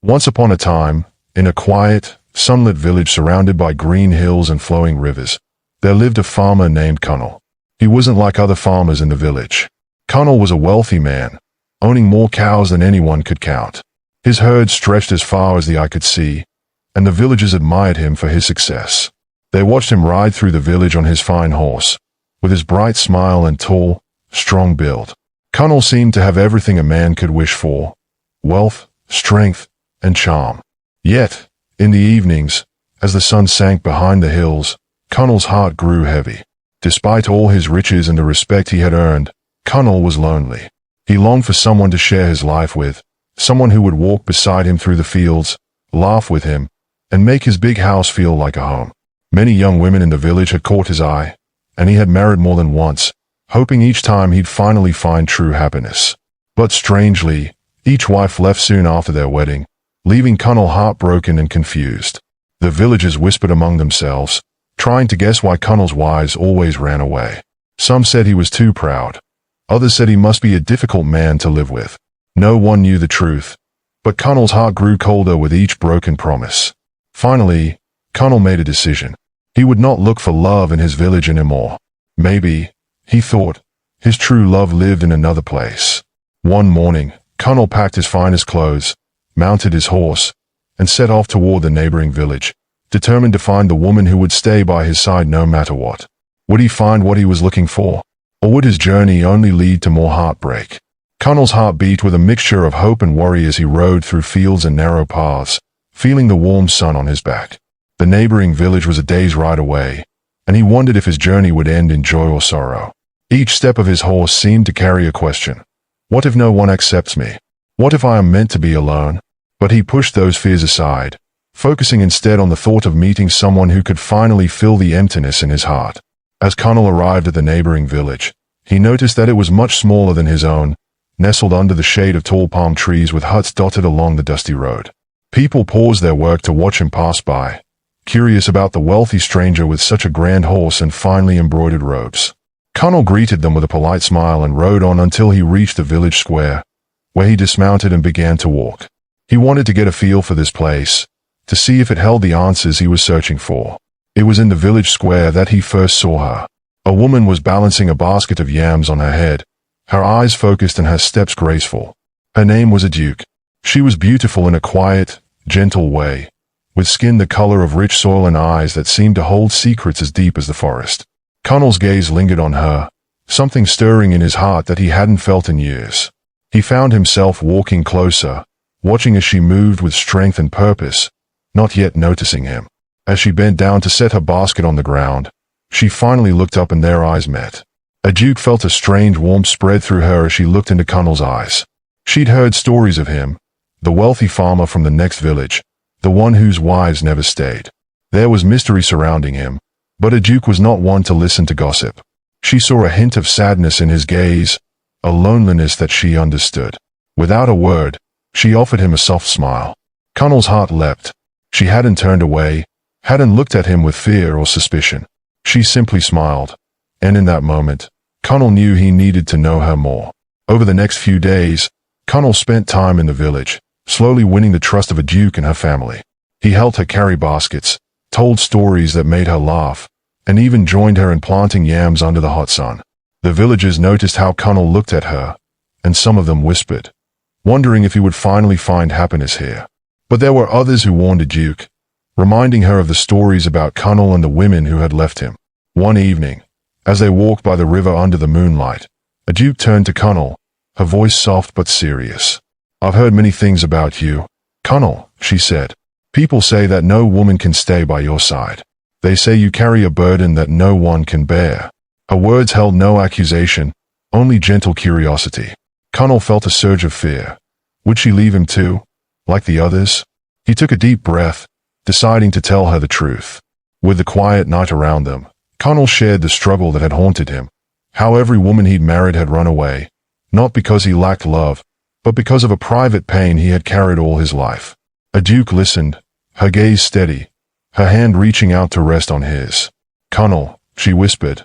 Once upon a time, in a quiet, sunlit village surrounded by green hills and flowing rivers, there lived a farmer named Connell. He wasn't like other farmers in the village. Connell was a wealthy man, owning more cows than anyone could count. His herd stretched as far as the eye could see, and the villagers admired him for his success. They watched him ride through the village on his fine horse, with his bright smile and tall, strong build. Connell seemed to have everything a man could wish for: wealth, strength, and charm. Yet, in the evenings, as the sun sank behind the hills, Connell's heart grew heavy. Despite all his riches and the respect he had earned, Connell was lonely. He longed for someone to share his life with, someone who would walk beside him through the fields, laugh with him, and make his big house feel like a home. Many young women in the village had caught his eye, and he had married more than once, hoping each time he'd finally find true happiness. But strangely, each wife left soon after their wedding, leaving Connell heartbroken and confused. The villagers whispered among themselves, trying to guess why Connell's wives always ran away. Some said he was too proud. Others said he must be a difficult man to live with. No one knew the truth, but Connell's heart grew colder with each broken promise. Finally, Connell made a decision. He would not look for love in his village anymore. Maybe, he thought, his true love lived in another place. One morning, Connell packed his finest clothes, mounted his horse, and set off toward the neighboring village, determined to find the woman who would stay by his side no matter what. Would he find what he was looking for, or would his journey only lead to more heartbreak? Connell's heart beat with a mixture of hope and worry as he rode through fields and narrow paths, feeling the warm sun on his back. The neighboring village was a day's ride away, and he wondered if his journey would end in joy or sorrow. Each step of his horse seemed to carry a question. What if no one accepts me? What if I am meant to be alone? But he pushed those fears aside, focusing instead on the thought of meeting someone who could finally fill the emptiness in his heart. As Connell arrived at the neighboring village, he noticed that it was much smaller than his own, nestled under the shade of tall palm trees with huts dotted along the dusty road. People paused their work to watch him pass by, curious about the wealthy stranger with such a grand horse and finely embroidered robes. Connell greeted them with a polite smile and rode on until he reached the village square, where he dismounted and began to walk. He wanted to get a feel for this place, to see if it held the answers he was searching for. It was in the village square that he first saw her. A woman was balancing a basket of yams on her head, her eyes focused and her steps graceful. Her name was Nhood. She was beautiful in a quiet, gentle way, with skin the color of rich soil and eyes that seemed to hold secrets as deep as the forest. Connell's gaze lingered on her, something stirring in his heart that he hadn't felt in years. He found himself walking closer, watching as she moved with strength and purpose, not yet noticing him. As she bent down to set her basket on the ground, she finally looked up and their eyes met. Nhood felt a strange warmth spread through her as she looked into Connell's eyes. She'd heard stories of him, the wealthy farmer from the next village, the one whose wives never stayed. There was mystery surrounding him, but Nhood was not one to listen to gossip. She saw a hint of sadness in his gaze, a loneliness that she understood. Without a word, she offered him a soft smile. Connell's heart leapt. She hadn't turned away, hadn't looked at him with fear or suspicion. She simply smiled, and in that moment, Connell knew he needed to know her more. Over the next few days, Connell spent time in the village, slowly winning the trust of Nhood and her family. He helped her carry baskets, told stories that made her laugh, and even joined her in planting yams under the hot sun. The villagers noticed how Connell looked at her, and some of them whispered, wondering if he would finally find happiness here. But there were others who warned Nhood, reminding her of the stories about Connell and the women who had left him. One evening, as they walked by the river under the moonlight, Nhood turned to Connell, her voice soft but serious. "I've heard many things about you, Connell," she said. "People say that no woman can stay by your side. They say you carry a burden that no one can bear." Her words held no accusation, only gentle curiosity. Connell felt a surge of fear. Would she leave him too, like the others? He took a deep breath, deciding to tell her the truth. With the quiet night around them, Connell shared the struggle that had haunted him, how every woman he'd married had run away, not because he lacked love, but because of a private pain he had carried all his life. Nhood listened, her gaze steady, her hand reaching out to rest on his. "Connell," she whispered,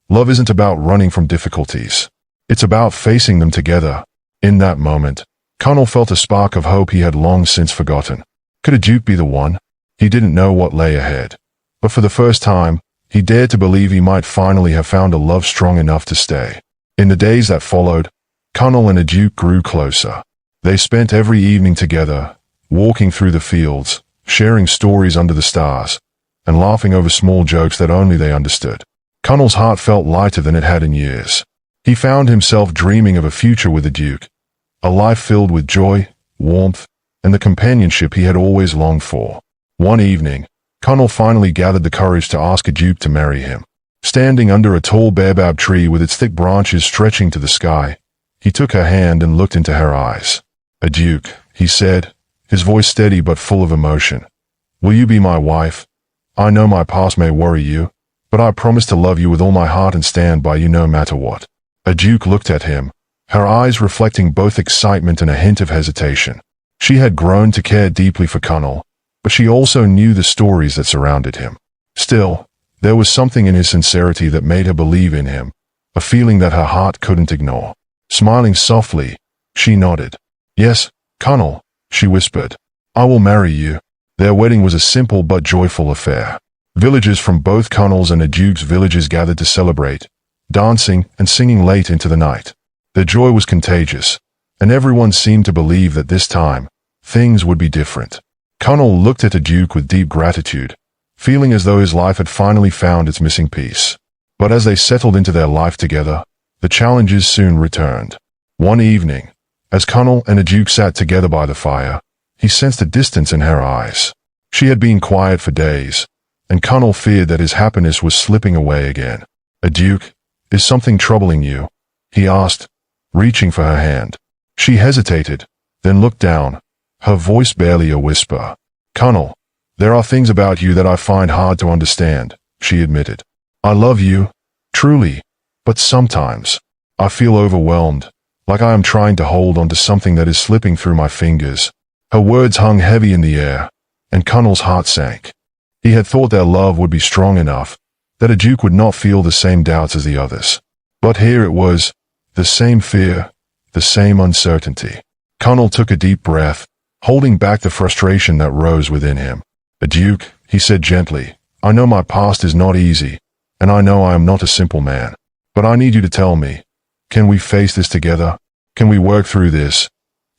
"love isn't about running from difficulties. It's about facing them together." In that moment, Connell felt a spark of hope he had long since forgotten. Could a duke be the one? He didn't know what lay ahead. But for the first time, he dared to believe he might finally have found a love strong enough to stay. In the days that followed, Connell and a duke grew closer. They spent every evening together, walking through the fields, sharing stories under the stars, and laughing over small jokes that only they understood. Connell's heart felt lighter than it had in years. He found himself dreaming of a future with the duke, a life filled with joy, warmth, and the companionship he had always longed for. One evening, Connell finally gathered the courage to ask a duke to marry him. Standing under a tall baobab tree with its thick branches stretching to the sky, he took her hand and looked into her eyes. "A duke," he said, his voice steady but full of emotion. "Will you be my wife? I know my past may worry you, but I promise to love you with all my heart and stand by you no matter what." A duke looked at him, her eyes reflecting both excitement and a hint of hesitation. She had grown to care deeply for Connell, but she also knew the stories that surrounded him. Still, there was something in his sincerity that made her believe in him, a feeling that her heart couldn't ignore. Smiling softly, she nodded. "Yes, Connell," she whispered. "I will marry you." Their wedding was a simple but joyful affair. Villagers from both Connell's and the duke's villages gathered to celebrate, dancing and singing late into the night. Their joy was contagious, and everyone seemed to believe that this time, things would be different. Connell looked at the duke with deep gratitude, feeling as though his life had finally found its missing piece. But as they settled into their life together, the challenges soon returned. One evening, as Connell and the duke sat together by the fire, he sensed a distance in her eyes. She had been quiet for days, and Connell feared that his happiness was slipping away again. "A duke, is something troubling you?" he asked, reaching for her hand. She hesitated, then looked down, her voice barely a whisper. "Connell, there are things about you that I find hard to understand," she admitted. "I love you, truly, but sometimes I feel overwhelmed, like I am trying to hold on to something that is slipping through my fingers." Her words hung heavy in the air, and Connell's heart sank. He had thought their love would be strong enough, that a duke would not feel the same doubts as the others. But here it was, the same fear, the same uncertainty. Connell took a deep breath, holding back the frustration that rose within him. "A duke," he said gently, "I know my past is not easy, and I know I am not a simple man. But I need you to tell me, can we face this together? Can we work through this,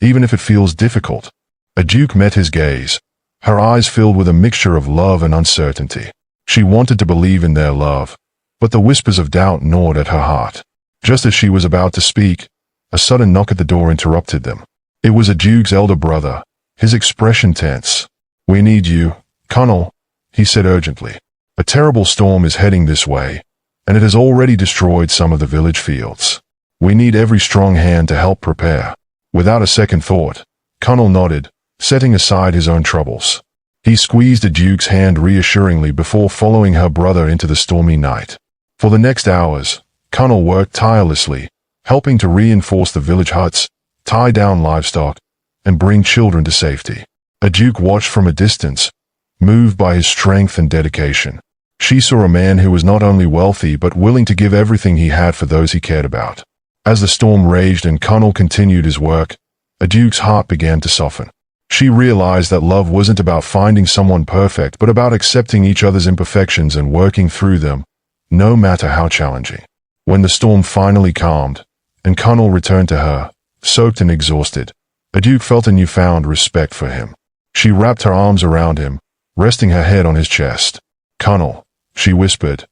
even if it feels difficult?" A duke met his gaze, her eyes filled with a mixture of love and uncertainty. She wanted to believe in their love, but the whispers of doubt gnawed at her heart. Just as she was about to speak, a sudden knock at the door interrupted them. It was a duke's elder brother, his expression tense. "We need you, Connell," he said urgently. "A terrible storm is heading this way, and it has already destroyed some of the village fields. We need every strong hand to help prepare." Without a second thought, Connell nodded, setting aside his own troubles. He squeezed the duke's hand reassuringly before following her brother into the stormy night. For the next hours, Connell worked tirelessly, helping to reinforce the village huts, tie down livestock, and bring children to safety. A duke watched from a distance, moved by his strength and dedication. She saw a man who was not only wealthy but willing to give everything he had for those he cared about. As the storm raged and Connell continued his work, a duke's heart began to soften. She realized that love wasn't about finding someone perfect but about accepting each other's imperfections and working through them, no matter how challenging. When the storm finally calmed, and Connell returned to her, soaked and exhausted, a duke felt a newfound respect for him. She wrapped her arms around him, resting her head on his chest. "Connell," she whispered,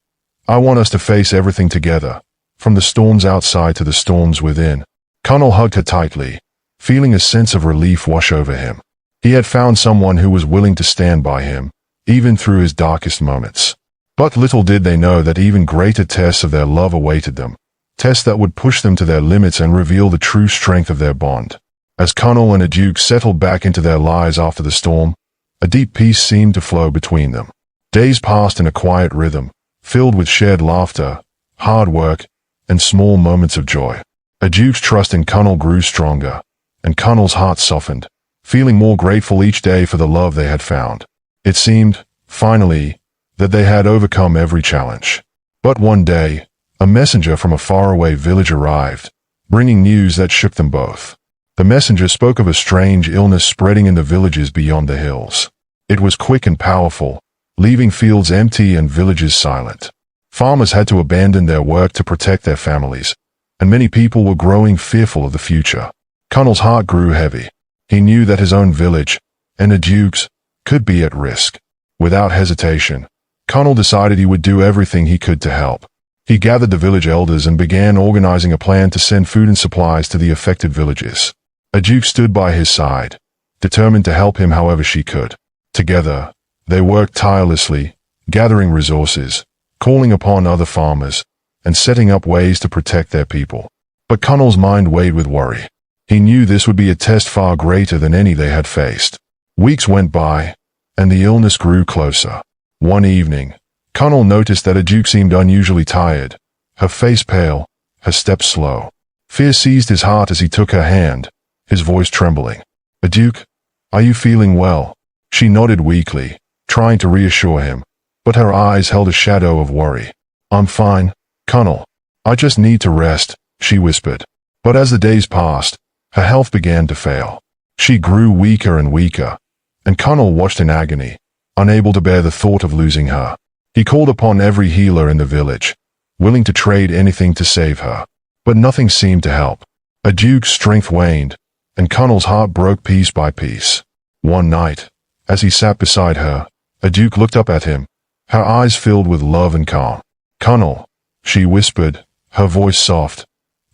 "I want us to face everything together, from the storms outside to the storms within." Connell hugged her tightly, feeling a sense of relief wash over him. He had found someone who was willing to stand by him, even through his darkest moments. But little did they know that even greater tests of their love awaited them, tests that would push them to their limits and reveal the true strength of their bond. As Connell and the duke settled back into their lives after the storm, a deep peace seemed to flow between them. Days passed in a quiet rhythm, filled with shared laughter, hard work, and small moments of joy. A duke's trust in Connell grew stronger, and Connell's heart softened, feeling more grateful each day for the love they had found. It seemed, finally, that they had overcome every challenge. But one day, a messenger from a faraway village arrived, bringing news that shook them both. The messenger spoke of a strange illness spreading in the villages beyond the hills. It was quick and powerful, leaving fields empty and villages silent. Farmers had to abandon their work to protect their families, and many people were growing fearful of the future. Connell's heart grew heavy. He knew that his own village, and the Duke's, could be at risk. Without hesitation, Connell decided he would do everything he could to help. He gathered the village elders and began organizing a plan to send food and supplies to the affected villages. A Duke stood by his side, determined to help him however she could. Together, they worked tirelessly, gathering resources, calling upon other farmers, and setting up ways to protect their people. But Connell's mind weighed with worry. He knew this would be a test far greater than any they had faced. Weeks went by, and the illness grew closer. One evening, Connell noticed that a Duke seemed unusually tired, her face pale, her steps slow. Fear seized his heart as he took her hand, his voice trembling. "Duke, are you feeling well?" She nodded weakly, trying to reassure him, but her eyes held a shadow of worry. "I'm fine, Connell. I just need to rest," she whispered. But as the days passed, her health began to fail. She grew weaker and weaker, and Connell watched in agony, unable to bear the thought of losing her. He called upon every healer in the village, willing to trade anything to save her. But nothing seemed to help. A Duke's strength waned, and Connell's heart broke piece by piece. One night, as he sat beside her, a Duke looked up at him, her eyes filled with love and calm. "Connell," she whispered, her voice soft,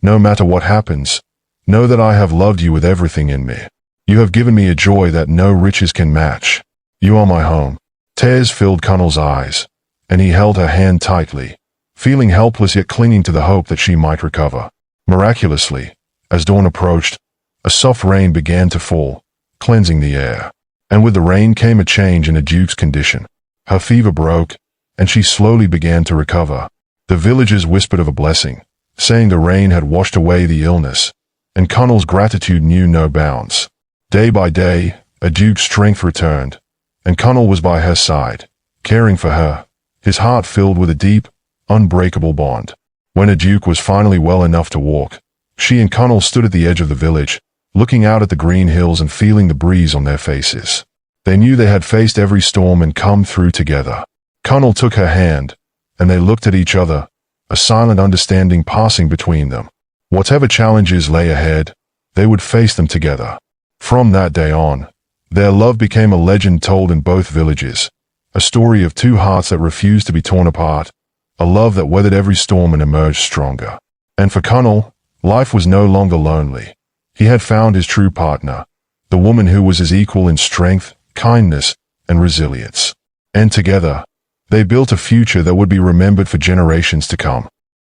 "no matter what happens, know that I have loved you with everything in me. You have given me a joy that no riches can match. You are my home." Tears filled Connell's eyes, and he held her hand tightly, feeling helpless yet clinging to the hope that she might recover. Miraculously, as dawn approached, a soft rain began to fall, cleansing the air. And with the rain came a change in the Duke's condition. Her fever broke, and she slowly began to recover. The villagers whispered of a blessing, saying the rain had washed away the illness, and Connell's gratitude knew no bounds. Day by day, a Duke's strength returned, and Connell was by her side, caring for her, his heart filled with a deep, unbreakable bond. When a Duke was finally well enough to walk, she and Connell stood at the edge of the village, looking out at the green hills and feeling the breeze on their faces. They knew they had faced every storm and come through together. Connell took her hand, and they looked at each other, a silent understanding passing between them. Whatever challenges lay ahead, they would face them together. From that day on, their love became a legend told in both villages, a story of two hearts that refused to be torn apart, a love that weathered every storm and emerged stronger. And for Connell, life was no longer lonely. He had found his true partner, the woman who was his equal in strength, kindness, and resilience. And together, they built a future that would be remembered for generations to come.